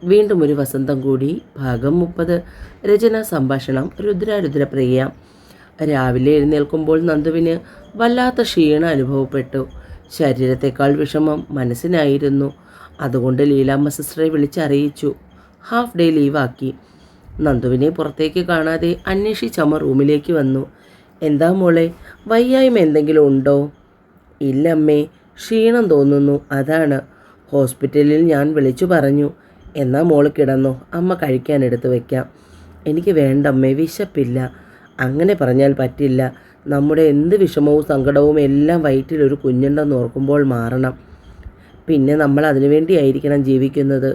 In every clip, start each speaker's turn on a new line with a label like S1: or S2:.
S1: വീണ്ടും ഒരു വസന്തം കൂടി. ഭാഗം 30. രചന സംഭാഷണം രുദ്രപ്രിയ. രാവിലെ എഴുന്നേൽക്കുമ്പോൾ നന്ദുവിന് വല്ലാത്ത ക്ഷീണം അനുഭവപ്പെട്ടു. ശരീരത്തെക്കാൾ വിഷമം മനസ്സിനായിരുന്നു. അതുകൊണ്ട് ലീലാമ്മ സിസ്റ്ററെ വിളിച്ചറിയിച്ചു. Half day ലീവാക്കി. നന്ദുവിനെ പുറത്തേക്ക് കാണാതെ അന്വേഷിച്ചമ്മ റൂമിലേക്ക് വന്നു. എന്താ മോളെ, വയ്യായ്മ എന്തെങ്കിലും ഉണ്ടോ? ഇല്ലമ്മേ, ക്ഷീണം തോന്നുന്നു, അതാണ്. ഹോസ്പിറ്റലിൽ ഞാൻ വിളിച്ചു പറഞ്ഞു. എന്നാൽ മോള് കിടന്നോ, അമ്മ കഴിക്കാൻ എടുത്ത് വയ്ക്കാം. എനിക്ക് വേണ്ടമ്മേ, വിശപ്പില്ല. അങ്ങനെ പറഞ്ഞാൽ പറ്റില്ല. നമ്മുടെ എന്ത് വിഷമവും സങ്കടവും എല്ലാം വയറ്റിലൊരു കുഞ്ഞുണ്ടെന്ന് ഓർക്കുമ്പോൾ മാറണം. പിന്നെ നമ്മൾ അതിനുവേണ്ടിയായിരിക്കണം ജീവിക്കുന്നത്.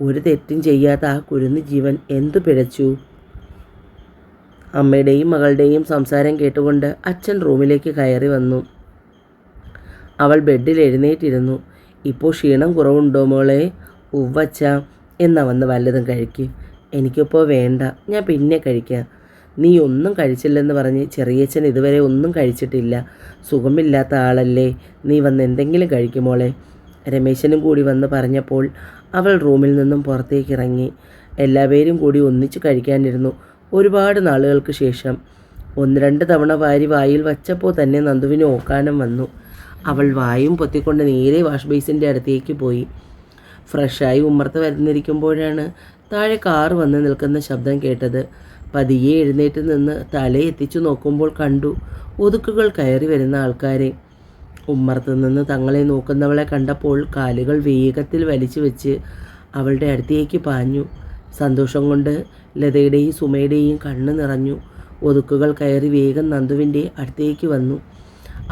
S1: ഒരു തെറ്റും ചെയ്യാത്ത ആ കുരുന്ന് ജീവൻ എന്തു പിഴച്ചു? അമ്മയുടെയും മകളുടെയും സംസാരം കേട്ടുകൊണ്ട് അച്ഛൻ റൂമിലേക്ക് കയറി വന്നു. അവൾ ബെഡിൽ എഴുന്നേറ്റിരുന്നു. ഇപ്പോൾ ക്ഷീണം കുറവുണ്ടോ മോളെ? ഉവ്വച്ച. എന്നാ വന്ന് വല്ലതും കഴിക്ക്. എനിക്കിപ്പോൾ വേണ്ട, ഞാൻ പിന്നെ കഴിക്കാം. നീ ഒന്നും കഴിച്ചില്ലെന്ന് പറഞ്ഞ് ചെറിയച്ഛൻ ഇതുവരെ ഒന്നും കഴിച്ചിട്ടില്ല. സുഖമില്ലാത്ത ആളല്ലേ, നീ വന്ന് എന്തെങ്കിലും കഴിക്കുമോളെ. രമേശനും കൂടി വന്ന് പറഞ്ഞപ്പോൾ അവൾ റൂമിൽ നിന്നും പുറത്തേക്ക് ഇറങ്ങി. എല്ലാവരും കൂടി ഒന്നിച്ചു കഴിക്കാനിരുന്നു. ഒരുപാട് നാളുകൾക്ക് ശേഷം. 1-2 തവണ വായിൽ വച്ചപ്പോൾ തന്നെ നന്ദുവിന് ഓക്കാനം വന്നു. അവൾ വായും പൊത്തിക്കൊണ്ട് നേരെ വാഷ് ബേസിൻ്റെ അടുത്തേക്ക് പോയി. ഫ്രഷായി ഉമ്മർത്ത് വരുന്നിരിക്കുമ്പോഴാണ് താഴെ കാറ് വന്ന് നിൽക്കുന്ന ശബ്ദം കേട്ടത്. പതിയെ എഴുന്നേറ്റ് നിന്ന് തലയെത്തിച്ചു നോക്കുമ്പോൾ കണ്ടു ഒതുക്കുകൾ കയറി വരുന്ന ആൾക്കാരെ. ഉമ്മർത്ത് നിന്ന് തങ്ങളെ നോക്കുന്നവളെ കണ്ടപ്പോൾ കാലുകൾ വേഗത്തിൽ വലിച്ചു വെച്ച് അവളുടെ അടുത്തേക്ക് പാഞ്ഞു. സന്തോഷം കൊണ്ട് ലതയുടെയും സുമയുടെയും കണ്ണ് നിറഞ്ഞു. ഒതുക്കുകൾ കയറി വേഗം നന്ദുവിൻ്റെ അടുത്തേക്ക് വന്നു.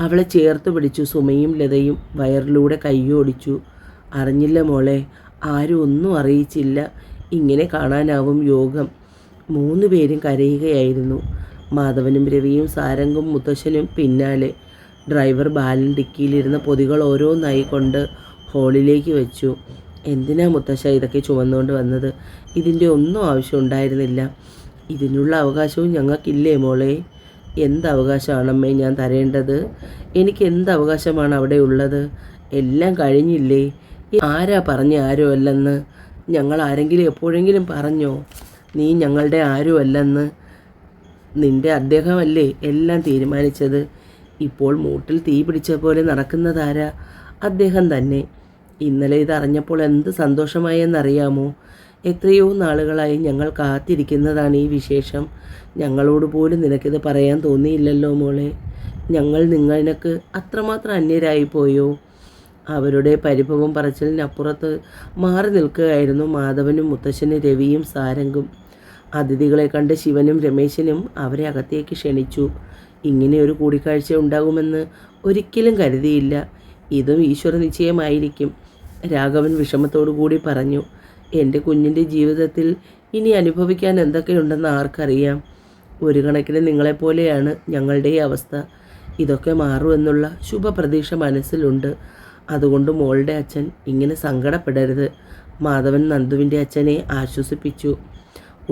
S1: അവളെ ചേർത്ത് പിടിച്ചു. സുമയും ലതയും വയറിലൂടെ കൈയോടിച്ചു. അറിഞ്ഞില്ല മോളെ, ആരും ഒന്നും അറിയിച്ചില്ല. ഇങ്ങനെ കാണാനാവും യോഗം. 3 പേരും കരയുകയായിരുന്നു. മാധവനും രവിയും സാരംഗും മുത്തശ്ശനും പിന്നാലെ. ഡ്രൈവർ ബാലൻ ഡിക്കിയിലിരുന്ന പൊതികൾ ഓരോന്നായി കൊണ്ട് ഹോളിലേക്ക് വെച്ചു. എന്തിനാ മുത്തശ്ശ ഇതൊക്കെ ചുമന്നുകൊണ്ട് വന്നത്? ഇതിൻ്റെ ഒന്നും ആവശ്യം ഉണ്ടായിരുന്നില്ല. ഇതിനുള്ള അവകാശവും ഞങ്ങൾക്കില്ലേ മോളെ? എന്ത് അവകാശമാണമ്മേ ഞാൻ തരേണ്ടത്? എനിക്ക് എന്ത് അവകാശമാണ് അവിടെ ഉള്ളത്? എല്ലാം കഴിഞ്ഞില്ലേ? ആരാ പറഞ്ഞ ആരോ അല്ലെന്ന്? ഞങ്ങൾ ആരെങ്കിലും എപ്പോഴെങ്കിലും പറഞ്ഞോ നീ ഞങ്ങളുടെ ആരും അല്ലെന്ന്? നിൻ്റെ അദ്ദേഹമല്ലേ എല്ലാം തീരുമാനിച്ചത്. ഇപ്പോൾ മൂട്ടിൽ തീ പിടിച്ച പോലെ നടക്കുന്നതാരാ? അദ്ദേഹം തന്നെ. ഇന്നലെ ഇതറിഞ്ഞപ്പോൾ എന്ത് സന്തോഷമായെന്നറിയാമോ? എത്രയോ നാളുകളായി ഞങ്ങൾ കാത്തിരിക്കുന്നതാണ് ഈ വിശേഷം. ഞങ്ങളോട് പോലും നിനക്കിത് പറയാൻ തോന്നിയില്ലല്ലോ മോളെ. ഞങ്ങൾ നിനക്ക് അത്രമാത്രം അന്യരായിപ്പോയോ? അവരുടെ പരിഭവം പറച്ചിലിനപ്പുറത്ത് മാറി നിൽക്കുകയായിരുന്നു മാധവനും മുത്തശ്ശനും രവിയും സാരംഗും. അതിഥികളെ കണ്ട് ശിവനും രമേശനും അവരെ അകത്തേക്ക് ക്ഷണിച്ചു. ഇങ്ങനെയൊരു കൂടിക്കാഴ്ച ഉണ്ടാകുമെന്ന് ഒരിക്കലും കരുതിയില്ല. ഇതും ഈശ്വര നിശ്ചയമായിരിക്കും. രാഘവൻ വിഷമത്തോടു കൂടി പറഞ്ഞു. എൻ്റെ കുഞ്ഞിൻ്റെ ജീവിതത്തിൽ ഇനി അനുഭവിക്കാൻ എന്തൊക്കെയുണ്ടെന്ന് ആർക്കറിയാം. ഒരു കണക്കിന് നിങ്ങളെപ്പോലെയാണ് ഞങ്ങളുടെ അവസ്ഥ. ഇതൊക്കെ മാറുമെന്നുള്ള ശുഭപ്രതീക്ഷ മനസ്സിലുണ്ട്. അതുകൊണ്ട് മോളുടെ അച്ഛൻ ഇങ്ങനെ സങ്കടപ്പെടരുത്. മാധവൻ നന്ദുവിൻ്റെ അച്ഛനെ ആശ്വസിപ്പിച്ചു.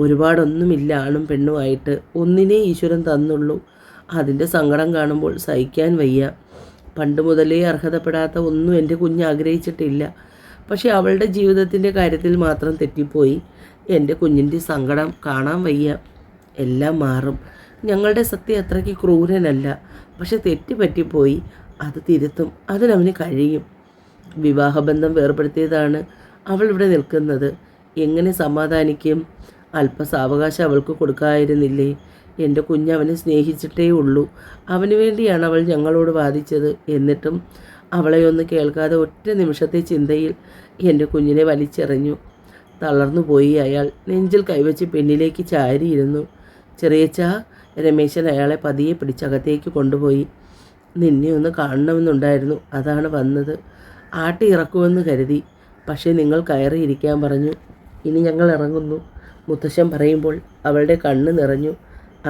S1: ഒരുപാടൊന്നുമില്ല ആണും പെണ്ണുമായിട്ട്. ഒന്നിനെ ഈശ്വരൻ തന്നുള്ളൂ. അതിൻ്റെ സങ്കടം കാണുമ്പോൾ സഹിക്കാൻ വയ്യ. പണ്ട് മുതലേ അർഹതപ്പെടാത്ത ഒന്നും എൻ്റെ കുഞ്ഞ് ആഗ്രഹിച്ചിട്ടില്ല. പക്ഷെ അവളുടെ ജീവിതത്തിൻ്റെ കാര്യത്തിൽ മാത്രം തെറ്റിപ്പോയി. എൻ്റെ കുഞ്ഞിൻ്റെ സങ്കടം കാണാൻ വയ്യ. എല്ലാം മാറും. ഞങ്ങളുടെ സത്യം അത്രയ്ക്ക് ക്രൂരനല്ല. പക്ഷെ തെറ്റ് പറ്റിപ്പോയി. അത് തിരുത്തും. അതിനവന് കഴിയും. വിവാഹബന്ധം വേർപെടുത്തിയതാണ് അവൾ ഇവിടെ നിൽക്കുന്നത്. എങ്ങനെ സമാധാനിക്കും? അല്പസാവകാശം അവൾക്ക് കൊടുക്കാമായിരുന്നില്ലേ? എൻ്റെ കുഞ്ഞവനെ സ്നേഹിച്ചിട്ടേ ഉള്ളൂ. അവന് വേണ്ടിയാണ് അവൾ ഞങ്ങളോട് വാദിച്ചത്. എന്നിട്ടും അവളെ ഒന്ന് കേൾക്കാതെ ഒറ്റ നിമിഷത്തെ ചിന്തയിൽ എൻ്റെ കുഞ്ഞിനെ വലിച്ചെറിഞ്ഞു. തളർന്നുപോയി അയാൾ. നെഞ്ചിൽ കൈവച്ച് പെണ്ണിലേക്ക് ചാരിയിരുന്നു. ചെറിയച്ച, രമേശൻ അയാളെ പതിയെ പിടിച്ചകത്തേക്ക് കൊണ്ടുപോയി. നിന്നെ ഒന്ന് കാണണമെന്നുണ്ടായിരുന്നു, അതാണ് വന്നത്. ആട്ടി ഇറക്കുമെന്ന് കരുതി. പക്ഷേ നിങ്ങൾ കയറിയിരിക്കാൻ പറഞ്ഞു. ഇനി ഞങ്ങൾ ഇറങ്ങുന്നു. മുത്തശ്ശൻ പറയുമ്പോൾ അവളുടെ കണ്ണ് നിറഞ്ഞു.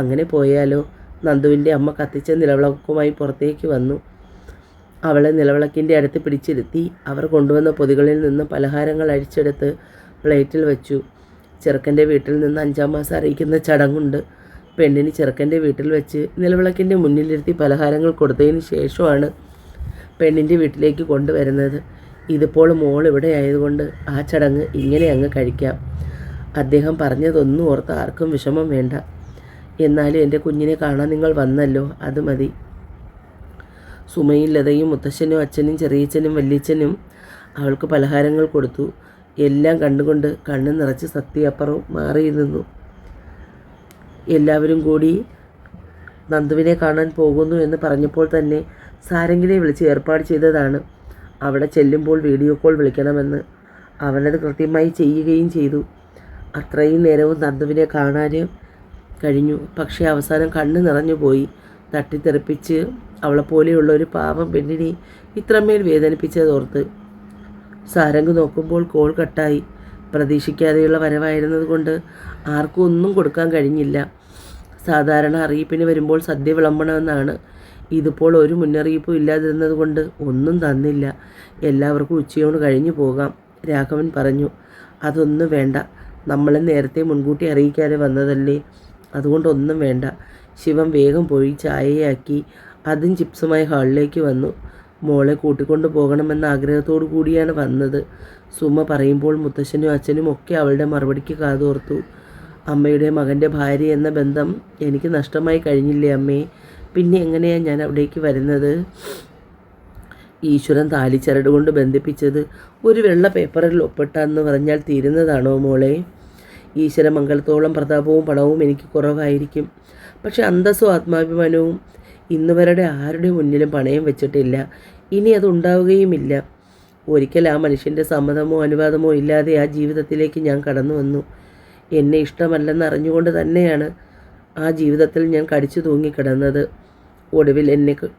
S1: അങ്ങനെ പോയാലോ? നന്ദുവിൻ്റെ അമ്മ കത്തിച്ച നിലവിളക്കുമായി പുറത്തേക്ക് വന്നു. അവളെ നിലവിളക്കിൻ്റെ അടുത്ത് പിടിച്ചിരുത്തി. അവർ കൊണ്ടുവന്ന പൊതികളിൽ നിന്ന് പലഹാരങ്ങൾ അഴിച്ചെടുത്ത് പ്ലേറ്റിൽ വെച്ചു. ചെറുക്കൻ്റെ വീട്ടിൽ നിന്ന് 5-ാം മാസം അറിയിക്കുന്ന ചടങ്ങുണ്ട്. പെണ്ണിന് ചെറുക്കൻ്റെ വീട്ടിൽ വെച്ച് നിലവിളക്കിൻ്റെ മുന്നിലിരുത്തി പലഹാരങ്ങൾ കൊടുത്തതിന് ശേഷമാണ് പെണ്ണിൻ്റെ വീട്ടിലേക്ക് കൊണ്ടുവരുന്നത്. ഇതിപ്പോൾ മോൾ ഇവിടെ ആയതുകൊണ്ട് ആ ചടങ്ങ് ഇങ്ങനെ അങ്ങ് കഴിക്കാം. അദ്ദേഹം പറഞ്ഞതൊന്നും ഓർത്ത് ആർക്കും വിഷമം വേണ്ട. എന്നാലും എൻ്റെ കുഞ്ഞിനെ കാണാൻ നിങ്ങൾ വന്നല്ലോ, അത് മതി. സുമയും ലതയും മുത്തശ്ശനും അച്ഛനും ചെറിയച്ഛനും വല്യച്ഛനും അവൾക്ക് പലഹാരങ്ങൾ കൊടുത്തു. എല്ലാം കണ്ടുകൊണ്ട് കണ്ണു നിറച്ച് സത്യ അപ്പുറം മാറിയിരുന്നു. എല്ലാവരും കൂടി നന്ദുവിനെ കാണാൻ പോകുന്നു എന്ന് പറഞ്ഞപ്പോൾ തന്നെ സാരംഗിനെ വിളിച്ച് ഏർപ്പാട് ചെയ്തതാണ്. അവിടെ ചെല്ലുമ്പോൾ വീഡിയോ കോൾ വിളിക്കണമെന്ന്. അവനത് കൃത്യമായി ചെയ്യുകയും ചെയ്തു. അത്രയും നേരവും നന്ദുവിനെ കാണാൻ കഴിഞ്ഞു. പക്ഷേ അവസാനം കണ്ണ് നിറഞ്ഞു പോയി. തട്ടിത്തെറിപ്പിച്ച് അവളെപ്പോലെയുള്ള ഒരു പാവം പെണ്ണിനെ ഇത്രമേൽ വേദനിപ്പിച്ചതോർത്ത്. സാരംഗ് നോക്കുമ്പോൾ കോൾ കട്ടായി. പ്രതീക്ഷിക്കാതെയുള്ള വരവായിരുന്നത് കൊണ്ട് ആർക്കും ഒന്നും കൊടുക്കാൻ കഴിഞ്ഞില്ല. സാധാരണ അറിയിപ്പിന് വരുമ്പോൾ സദ്യ വിളമ്പണമെന്നാണ്. ഇതിപ്പോൾ ഒരു മുന്നറിയിപ്പും ഇല്ലാതിരുന്നത് കൊണ്ട് ഒന്നും തന്നില്ല. എല്ലാവർക്കും ഉച്ചയോട് കഴിഞ്ഞു പോകാം, രാഘവൻ പറഞ്ഞു. അതൊന്നും വേണ്ട, നമ്മളെ നേരത്തെ മുൻകൂട്ടി അറിയിക്കാതെ വന്നതല്ലേ, അതുകൊണ്ടൊന്നും വേണ്ട. ശിവൻ വേഗം പോയി ചായയാക്കി അതും ചിപ്സുമായി ഹാളിലേക്ക് വന്നു. മോളെ കൂട്ടിക്കൊണ്ടു പോകണമെന്ന ആഗ്രഹത്തോടു കൂടിയാണ് വന്നത്. സുമ പറയുമ്പോൾ മുത്തശ്ശനും അച്ഛനും ഒക്കെ അവളുടെ മറുപടിക്ക് കാതോർത്തു. അമ്മയുടെ മകൻ്റെ ഭാര്യ എന്ന ബന്ധം എനിക്ക് നഷ്ടമായി കഴിഞ്ഞില്ലേ അമ്മേ, പിന്നെ എങ്ങനെയാണ് ഞാൻ അവിടേക്ക് വരുന്നത്? ഈശ്വരൻ താലിച്ചരട് കൊണ്ട് ബന്ധിപ്പിച്ചത് ഒരു വെള്ള പേപ്പറിൽ ഒപ്പിട്ടെന്ന് പറഞ്ഞാൽ തീരുന്നതാണോ മോളെ? ഈശ്വരമംഗലത്തോളം പ്രതാപവും പണവും എനിക്ക് കുറവായിരിക്കും, പക്ഷെ അന്തസ്സും ആത്മാഭിമാനവും ഇന്നുവരുടെ ആരുടെ മുന്നിലും പണയം വെച്ചിട്ടില്ല. ഇനി അതുണ്ടാവുകയുമില്ല. ഒരിക്കൽ ആ മനുഷ്യൻ്റെ സമ്മതമോ അനുവാദമോ ഇല്ലാതെ ആ ജീവിതത്തിലേക്ക് ഞാൻ കടന്നു വന്നു. എന്നെ ഇഷ്ടമല്ലെന്ന് അറിഞ്ഞുകൊണ്ട് തന്നെയാണ് ആ ജീവിതത്തിൽ ഞാൻ കടിച്ചു തൂങ്ങിക്കിടന്നത്. ഒടുവിൽ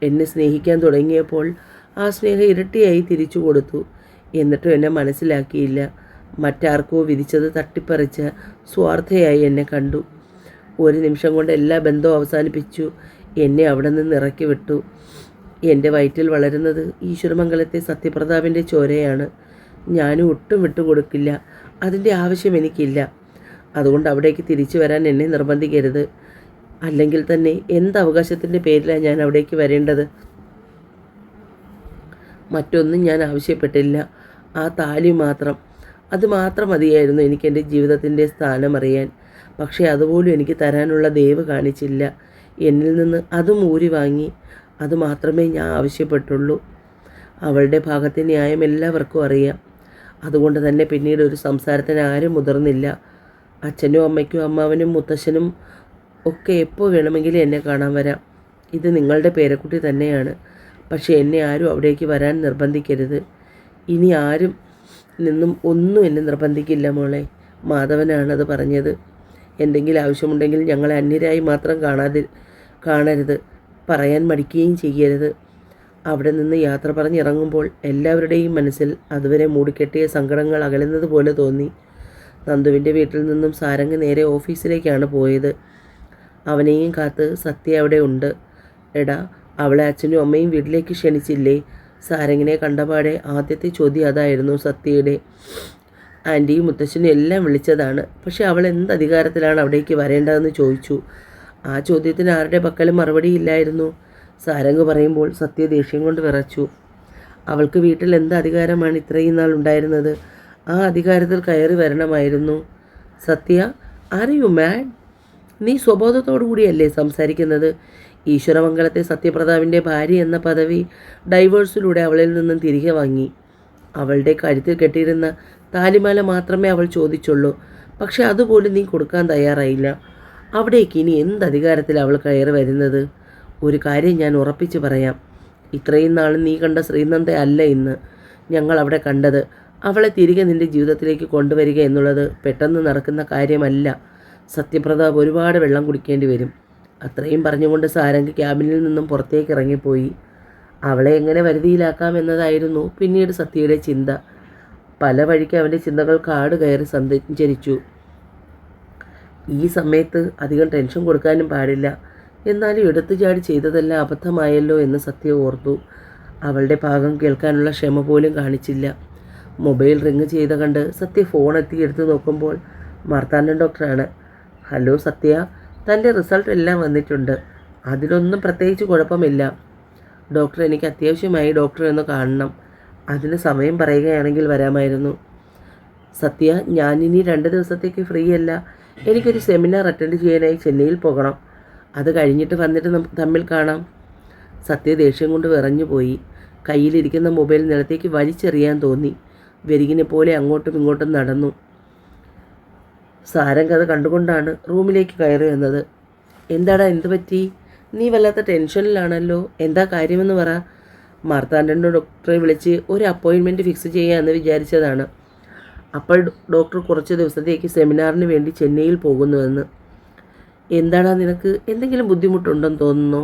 S1: എന്നെ സ്നേഹിക്കാൻ തുടങ്ങിയപ്പോൾ ആ സ്നേഹം ഇരട്ടിയായി തിരിച്ചു കൊടുത്തു. എന്നിട്ടും എന്നെ മനസ്സിലാക്കിയില്ല. മറ്റാർക്കോ വിധിച്ചത് തട്ടിപ്പറിച്ച സ്വാർത്ഥയായി എന്നെ കണ്ടു. ഒരു നിമിഷം കൊണ്ട് എല്ലാ ബന്ധവും അവസാനിപ്പിച്ചു. എന്നെ അവിടെ നിന്ന് ഇറക്കി വിട്ടു. എൻ്റെ വയറ്റിൽ വളരുന്നത് ഈശ്വരമംഗലത്തെ സത്യപ്രതാപിൻ്റെ ചോരയാണ്. ഞാനും ഒട്ടും വിട്ടുകൊടുക്കില്ല. അതിൻ്റെ ആവശ്യം എനിക്കില്ല. അതുകൊണ്ട് അവിടേക്ക് തിരിച്ചു വരാൻ എന്നെ നിർബന്ധിക്കരുത്. അല്ലെങ്കിൽ തന്നെ എന്ത് അവകാശത്തിൻ്റെ പേരിലാണ് ഞാൻ അവിടേക്ക് വരേണ്ടത്? മറ്റൊന്നും ഞാൻ ആവശ്യപ്പെട്ടില്ല. ആ താലി മാത്രം, അത് മാത്രം മതിയായിരുന്നു എനിക്ക് എൻ്റെ ജീവിതത്തിൻ്റെ സ്ഥാനമറിയാൻ. പക്ഷേ അതുപോലും എനിക്ക് തരാനുള്ള ദയവ് കാണിച്ചില്ല. എന്നിൽ നിന്ന് അതും ഊരി വാങ്ങി. അതുമാത്രമേ ഞാൻ ആവശ്യപ്പെട്ടുള്ളൂ. അവളുടെ ഭാഗത്തെ ന്യായം എല്ലാവർക്കും അറിയാം. അതുകൊണ്ട് തന്നെ പിന്നീട് ഒരു സംസാരത്തിന് ആരും മുതിർന്നില്ല. അച്ഛനും അമ്മയ്ക്കും അമ്മാവനും മുത്തശ്ശനും ഒക്കെ എപ്പോൾ വേണമെങ്കിലും എന്നെ കാണാൻ വരാം. ഇത് നിങ്ങളുടെ പേരക്കുട്ടി തന്നെയാണ്. പക്ഷേ എന്നെ ആരും അവിടേക്ക് വരാൻ നിർബന്ധിക്കരുത്. ഇനി ആരും നിന്നും ഒന്നും എന്നെ നിർബന്ധിക്കില്ല മോളെ. മാധവനാണത് പറഞ്ഞത്. എന്തെങ്കിലും ആവശ്യമുണ്ടെങ്കിൽ ഞങ്ങളെ അന്യരായി മാത്രം കാണരുത്. പറയാൻ മടിക്കുകയും ചെയ്യരുത്. അവിടെ നിന്ന് യാത്ര പറഞ്ഞിറങ്ങുമ്പോൾ എല്ലാവരുടെയും മനസ്സിൽ അതുവരെ മൂടിക്കെട്ടിയ സങ്കടങ്ങൾ അകലുന്നത് പോലെ തോന്നി. നന്ദുവിൻ്റെ വീട്ടിൽ നിന്നും സാരംഗ് നേരെ ഓഫീസിലേക്കാണ് പോയത്. അവനെയും കാത്ത് സത്യ അവിടെ ഉണ്ട്. എടാ, അവളെ അച്ഛനും അമ്മയും വീട്ടിലേക്ക് ക്ഷണിച്ചില്ലേ? സാരംഗിനെ കണ്ടപാടെ ആദ്യത്തെ ചോദ്യം അതായിരുന്നു സത്യയുടെ. ആൻറ്റിയും മുത്തശ്ശനും എല്ലാം വിളിച്ചതാണ്, പക്ഷെ അവൾ എന്ത് അധികാരത്തിലാണ് അവിടേക്ക് വരേണ്ടതെന്ന് ചോദിച്ചു. ആ ചോദ്യത്തിന് ആരുടെ പക്കലും മറുപടിയില്ലായിരുന്നു. സാരംഗ് പറയുമ്പോൾ സത്യ ദേഷ്യം കൊണ്ട് വിറച്ചു. അവൾക്ക് വീട്ടിൽ എന്ത് അധികാരമാണ് ഇത്രയും നാൾ ഉണ്ടായിരുന്നത്? ആ അധികാരത്തിൽ കയറി വരണമായിരുന്നു. സത്യ, ആർ യു മാഡ്? നീ സ്വബോധത്തോടു കൂടിയല്ലേ സംസാരിക്കുന്നത്? ഈശ്വരമംഗലത്തെ സത്യപ്രതാപിൻ്റെ ഭാര്യ എന്ന പദവി ഡൈവേഴ്സിലൂടെ അവളിൽ നിന്നും തിരികെ വാങ്ങി. അവളുടെ കഴുത്തിൽ കെട്ടിയിരുന്ന താലിമാല മാത്രമേ അവൾ ചോദിച്ചുള്ളൂ. പക്ഷെ അതുപോലും നീ കൊടുക്കാൻ തയ്യാറായില്ല. അവിടേക്ക് ഇനി എന്ത് അധികാരത്തിൽ അവൾ കയറി വരുന്നത്? ഒരു കാര്യം ഞാൻ ഉറപ്പിച്ച് പറയാം. ഇത്രയും നാളും നീ കണ്ട ശ്രീനന്ദ അല്ല ഇന്ന് ഞങ്ങൾ അവിടെ കണ്ടത്. അവളെ തിരികെ നിൻ്റെ ജീവിതത്തിലേക്ക് കൊണ്ടുവരിക എന്നുള്ളത് പെട്ടെന്ന് നടക്കുന്ന കാര്യമല്ല. സത്യപ്രതാപ് ഒരുപാട് വെള്ളം കുടിക്കേണ്ടി വരും. അത്രയും പറഞ്ഞുകൊണ്ട് സാരംഗ് ക്യാബിനിൽ നിന്നും പുറത്തേക്ക് ഇറങ്ങിപ്പോയി. അവളെ എങ്ങനെ വരുതിയിലാക്കാം എന്നതായിരുന്നു പിന്നീട് സത്യയുടെ ചിന്ത. പല വഴിക്ക് അവൻ്റെ ചിന്തകൾ കാട് കയറി സഞ്ചരിച്ചു. ഈ സമയത്ത് അധികം ടെൻഷൻ കൊടുക്കാനും പാടില്ല. എന്നാലും എടുത്തു ചാടി ചെയ്തതെല്ലാം അബദ്ധമായല്ലോ എന്ന് സത്യ ഓർത്തു. അവളുടെ ഭാഗം കേൾക്കാനുള്ള ക്ഷമ പോലും കാണിച്ചില്ല. മൊബൈൽ റിങ് ചെയ്ത കണ്ട് സത്യ ഫോൺ എടുത്ത് നോക്കുമ്പോൾ മാർത്താണ്ഡൻ ഡോക്ടറാണ്. ഹലോ സത്യ, തൻ്റെ റിസൾട്ട് എല്ലാം വന്നിട്ടുണ്ട്. അതിലൊന്നും പ്രത്യേകിച്ച് കുഴപ്പമില്ല. ഡോക്ടർ, എനിക്ക് അത്യാവശ്യമായി ഡോക്ടറെ ഒന്ന് കാണണം. അതിന് സമയം പറയുകയാണെങ്കിൽ വരാമായിരുന്നു. സത്യ, ഞാനിനി 2 ദിവസത്തേക്ക് ഫ്രീ അല്ല. എനിക്കൊരു സെമിനാർ അറ്റൻഡ് ചെയ്യാനായി ചെന്നൈയിൽ പോകണം. അത് കഴിഞ്ഞിട്ട് വന്നിട്ട് നമുക്ക് തമ്മിൽ കാണാം. സത്യ ദേഷ്യം കൊണ്ട് വിറഞ്ഞു പോയി. കയ്യിലിരിക്കുന്ന മൊബൈൽ നിലത്തേക്ക് വലിച്ചെറിയാൻ തോന്നി. വെരികിനെ പോലെ അങ്ങോട്ടും ഇങ്ങോട്ടും നടന്നു. സാരംഗ് അത് കണ്ടുകൊണ്ടാണ് റൂമിലേക്ക് കയറി വന്നത്. എന്താടാ, എന്ത് പറ്റി? നീ വല്ലാത്ത ടെൻഷനിലാണല്ലോ. എന്താ കാര്യമെന്ന് പറ. മാർത്താണ്ഡൻ്റെ ഡോക്ടറെ വിളിച്ച് ഒരു അപ്പോയിൻമെൻറ്റ് ഫിക്സ് ചെയ്യാമെന്ന് വിചാരിച്ചതാണ്. അപ്പോൾ ഡോക്ടർ കുറച്ച് ദിവസത്തേക്ക് സെമിനാറിന് വേണ്ടി ചെന്നൈയിൽ പോകുന്നുവെന്ന്. എന്താടാ നിനക്ക് എന്തെങ്കിലും ബുദ്ധിമുട്ടുണ്ടെന്ന് തോന്നുന്നോ?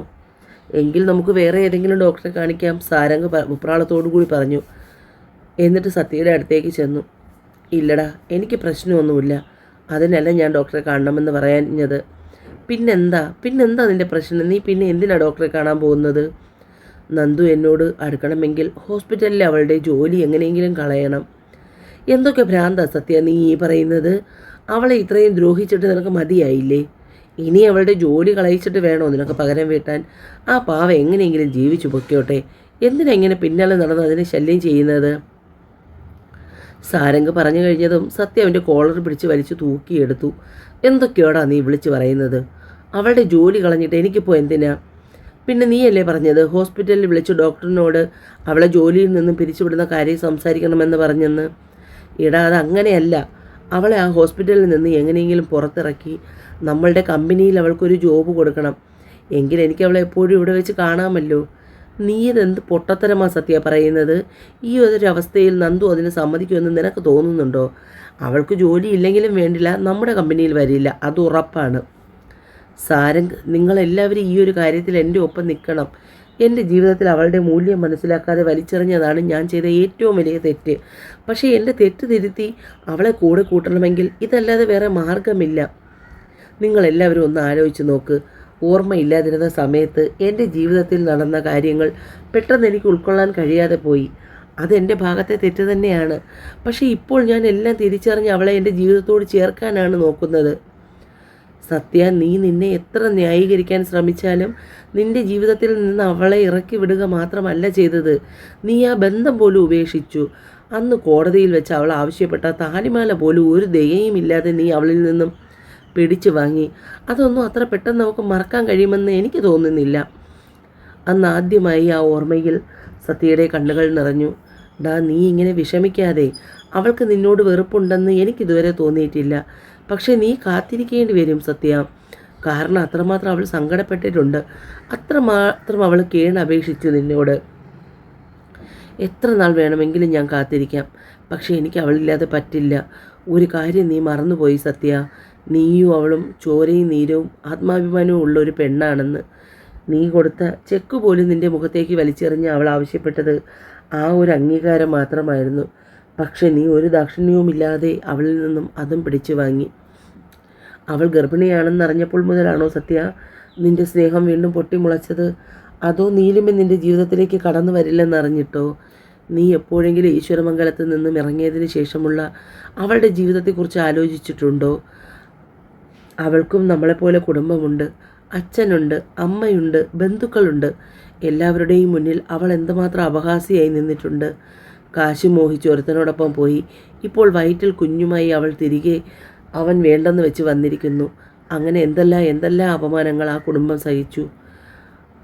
S1: എങ്കിൽ നമുക്ക് വേറെ ഏതെങ്കിലും ഡോക്ടറെ കാണിക്കാം, സാരംഗ് ഉപ്രാളത്തോടു കൂടി പറഞ്ഞു. എന്നിട്ട് സത്യയുടെ അടുത്തേക്ക് ചെന്നു. ഇല്ലടാ, എനിക്ക് പ്രശ്നമൊന്നുമില്ല. അതിനല്ല ഞാൻ ഡോക്ടറെ കാണണമെന്ന് പറഞ്ഞത്. പിന്നെന്താ നിൻ്റെ പ്രശ്നം? നീ പിന്നെ എന്തിനാ ഡോക്ടറെ കാണാൻ പോകുന്നത്? നന്ദു എന്നോട് അടുക്കണമെങ്കിൽ ഹോസ്പിറ്റലിൽ അവളുടെ ജോലി എങ്ങനെയെങ്കിലും കളയണം. എന്തൊക്കെ ഭ്രാന്താ സത്യ നീ ഈ പറയുന്നത്? അവളെ ഇത്രയും ദ്രോഹിച്ചിട്ട് നിനക്ക് മതിയായില്ലേ? ഇനി അവളുടെ ജോലി കളയിച്ചിട്ട് വേണോ നിനക്ക് പകരം വീട്ടാൻ? ആ പാവ എങ്ങനെയെങ്കിലും ജീവിച്ചു പൊയ്ക്കോട്ടെ. എന്തിനാ ഇങ്ങനെ പിന്നാലെ നടന്ന് അതിനെ ശല്യം ചെയ്യുന്നത്? സാരംഗ് പറഞ്ഞു കഴിഞ്ഞതും സത്യ അവൻ്റെ കോളർ പിടിച്ച് വലിച്ചു തൂക്കിയെടുത്തു. എന്തൊക്കെയോടാ നീ വിളിച്ചു പറയുന്നത്? അവളുടെ ജോലി കളഞ്ഞിട്ട് എനിക്കിപ്പോൾ എന്തിനാ? പിന്നെ നീയല്ലേ പറഞ്ഞത് ഹോസ്പിറ്റലിൽ വിളിച്ച് ഡോക്ടറിനോട് അവളെ ജോലിയിൽ നിന്നും പിരിച്ചുവിടുന്ന കാര്യം സംസാരിക്കണമെന്ന് പറഞ്ഞെന്ന്? ഇടാ, അതങ്ങനെയല്ല. അവളെ ആ ഹോസ്പിറ്റലിൽ നിന്ന് എങ്ങനെയെങ്കിലും പുറത്തിറക്കി നമ്മളുടെ കമ്പനിയിൽ അവൾക്കൊരു ജോബ് കൊടുക്കണം. എങ്കിൽ എനിക്ക് അവളെ എപ്പോഴും ഇവിടെ വെച്ച് കാണാമല്ലോ. നീ ഇതെന്ത് പൊട്ടത്തരമാ സത്യ പറയുന്നത്? ഈ ഒരു അവസ്ഥയിൽ നന്ദു അതിന് സമ്മതിക്കുമെന്ന് നിനക്ക് തോന്നുന്നുണ്ടോ? അവൾക്ക് ജോലി ഇല്ലെങ്കിലും വേണ്ടില്ല, നമ്മുടെ കമ്പനിയിൽ വരില്ല, അത് ഉറപ്പാണ്. സാരംഗ്, നിങ്ങളെല്ലാവരും ഈ ഒരു കാര്യത്തിൽ എൻ്റെ ഒപ്പം നിൽക്കണം. എൻ്റെ ജീവിതത്തിൽ അവളുടെ മൂല്യം മനസ്സിലാക്കാതെ വലിച്ചെറിഞ്ഞതാണ് ഞാൻ ചെയ്ത ഏറ്റവും വലിയ തെറ്റ്. പക്ഷേ എൻ്റെ തെറ്റ് തിരുത്തി അവളെ കൂടെ കൂട്ടണമെങ്കിൽ ഇതല്ലാതെ വേറെ മാർഗമില്ല. നിങ്ങളെല്ലാവരും ഒന്ന് ആലോചിച്ച് നോക്ക്. ഓർമ്മയില്ലാതിരുന്ന സമയത്ത് എൻ്റെ ജീവിതത്തിൽ നടന്ന കാര്യങ്ങൾ പെട്ടെന്ന് എനിക്ക് ഉൾക്കൊള്ളാൻ കഴിയാതെ പോയി. അതെൻ്റെ ഭാഗത്തെ തെറ്റ് തന്നെയാണ്. പക്ഷേ ഇപ്പോൾ ഞാൻ എല്ലാം തിരിച്ചറിഞ്ഞ് അവളെ എൻ്റെ ജീവിതത്തോട് ചേർക്കാനാണ് നോക്കുന്നത്. സത്യ, നീ നിന്നെ എത്ര ന്യായീകരിക്കാൻ ശ്രമിച്ചാലും നിൻ്റെ ജീവിതത്തിൽ നിന്ന് അവളെ ഇറക്കി വിടുക മാത്രമല്ല ചെയ്തത്, നീ ആ ബന്ധം പോലും ഉപേക്ഷിച്ചു. അന്ന് കോടതിയിൽ വെച്ച് അവൾ ആവശ്യപ്പെട്ട താലിമാല പോലും ഒരു ദയയുമില്ലാതെ നീ അവളിൽ നിന്നും പിടിച്ചു വാങ്ങി. അതൊന്നും അത്ര പെട്ടെന്ന് നമുക്ക് മറക്കാൻ കഴിയുമെന്ന് എനിക്ക് തോന്നുന്നില്ല. അന്ന് ആദ്യമായി ആ ഓർമ്മയിൽ സത്യയുടെ കണ്ണുകൾ നിറഞ്ഞു. ഡാ, നീ ഇങ്ങനെ വിഷമിക്കാതെ. അവൾക്ക് നിന്നോട് വെറുപ്പുണ്ടെന്ന് എനിക്കിതുവരെ തോന്നിയിട്ടില്ല. പക്ഷേ നീ കാത്തിരിക്കേണ്ടി വരും സത്യ. കാരണം അത്രമാത്രം അവൾ സങ്കടപ്പെട്ടിട്ടുണ്ട്. അത്രമാത്രം അവൾ കേണപേക്ഷിച്ചു നിന്നോട്. എത്ര നാൾ വേണമെങ്കിലും ഞാൻ കാത്തിരിക്കാം. പക്ഷേ എനിക്ക് അവളില്ലാതെ പറ്റില്ല. ഒരു കാര്യം നീ മറന്നുപോയി സത്യ. നീയും അവളും ചോരയും നീരവും ആത്മാഭിമാനവും ഉള്ള ഒരു പെണ്ണാണെന്ന്. നീ കൊടുത്ത ചെക്ക് പോലും നിൻ്റെ മുഖത്തേക്ക് വലിച്ചെറിഞ്ഞ് അവൾ ആവശ്യപ്പെട്ടത് ആ ഒരു അംഗീകാരം മാത്രമായിരുന്നു. പക്ഷെ നീ ഒരു ദാക്ഷിണ്യവുമില്ലാതെ അവളിൽ നിന്നും അതും പിടിച്ചു വാങ്ങി. അവൾ ഗർഭിണിയാണെന്നറിഞ്ഞപ്പോൾ മുതലാണോ സത്യ നിൻ്റെ സ്നേഹം വീണ്ടും പൊട്ടിമുളച്ചത്? അതോ നീലിമ നിൻ്റെ ജീവിതത്തിലേക്ക് കടന്നു വരില്ലെന്നറിഞ്ഞിട്ടോ? നീ എപ്പോഴെങ്കിലും ഈശ്വരമംഗലത്ത് നിന്നും ഇറങ്ങിയതിന് ശേഷമുള്ള അവളുടെ ജീവിതത്തെക്കുറിച്ച് ആലോചിച്ചിട്ടുണ്ടോ? അവൾക്കും നമ്മളെപ്പോലെ കുടുംബമുണ്ട്, അച്ഛനുണ്ട്, അമ്മയുണ്ട്, ബന്ധുക്കളുണ്ട്. എല്ലാവരുടെയും മുന്നിൽ അവൾ എന്തുമാത്രം അപഹാസ്യയായി നിന്നിട്ടുണ്ട്. കാശ് മോഹിച്ച് ഒരുത്തനോടൊപ്പം പോയി. ഇപ്പോൾ വയറ്റിൽ കുഞ്ഞുമായി അവൾ തിരികെ അവൻ വേണ്ടെന്ന് വെച്ച് വന്നിരിക്കുന്നു. അങ്ങനെ എന്തെല്ലാം അപമാനങ്ങൾ ആ കുടുംബം സഹിച്ചു.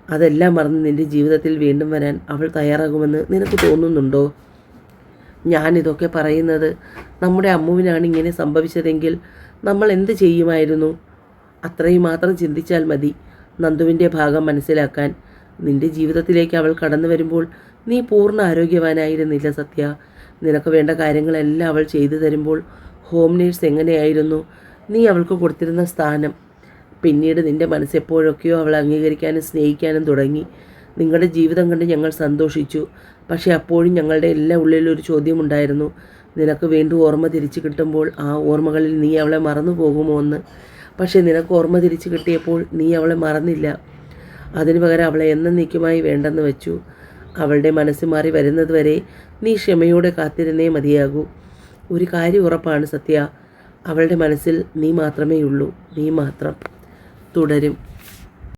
S1: അതെല്ലാം മറന്ന് നിൻ്റെ ജീവിതത്തിൽ വീണ്ടും വരാൻ അവൾ തയ്യാറാകുമെന്ന് നിനക്ക് തോന്നുന്നുണ്ടോ? ഞാനിതൊക്കെ പറയുന്നത് നമ്മുടെ അമ്മുവിനാണ് ഇങ്ങനെ സംഭവിച്ചതെങ്കിൽ നമ്മൾ എന്ത് ചെയ്യുമായിരുന്നു? അത്രയും മാത്രം ചിന്തിച്ചാൽ മതി നന്ദുവിൻ്റെ ഭാഗം മനസ്സിലാക്കാൻ. നിൻ്റെ ജീവിതത്തിലേക്ക് അവൾ കടന്നു വരുമ്പോൾ നീ പൂർണ്ണ ആരോഗ്യവാനായിരുന്നില്ല സത്യ. നിനക്ക് വേണ്ട കാര്യങ്ങളെല്ലാം അവൾ ചെയ്തു തരുമ്പോൾ ഹോം നേഴ്സ് എങ്ങനെയായിരുന്നു നീ അവൾക്ക് കൊടുത്തിരുന്ന സ്ഥാനം? പിന്നീട് നിൻ്റെ മനസ്സെപ്പോഴൊക്കെയോ അവൾ അംഗീകരിക്കാനും സ്നേഹിക്കാനും തുടങ്ങി. നിങ്ങളുടെ ജീവിതം കണ്ട് ഞങ്ങൾ സന്തോഷിച്ചു. പക്ഷേ അപ്പോഴും ഞങ്ങളുടെ എല്ലാ ഉള്ളിലൊരു ചോദ്യമുണ്ടായിരുന്നു, നിനക്ക് വീണ്ടും ഓർമ്മ തിരിച്ചു കിട്ടുമ്പോൾ ആ ഓർമ്മകളിൽ നീ അവളെ മറന്നു പോകുമോ എന്ന്. പക്ഷേ നിനക്ക് ഓർമ്മ തിരിച്ചു കിട്ടിയപ്പോൾ നീ അവളെ മറന്നില്ല. അതിനു പകരം അവളെ എന്നേക്കുമായി വേണ്ടെന്ന് വെച്ചു. അവളുടെ മനസ്സ് മാറി വരുന്നത് വരെ നീ ക്ഷമയോടെ കാത്തിരുന്നേ മതിയാകൂ. ഒരു കാര്യം ഉറപ്പാണ് സത്യ, അവളുടെ മനസ്സിൽ നീ മാത്രമേ ഉള്ളൂ. നീ മാത്രം. തുടരും.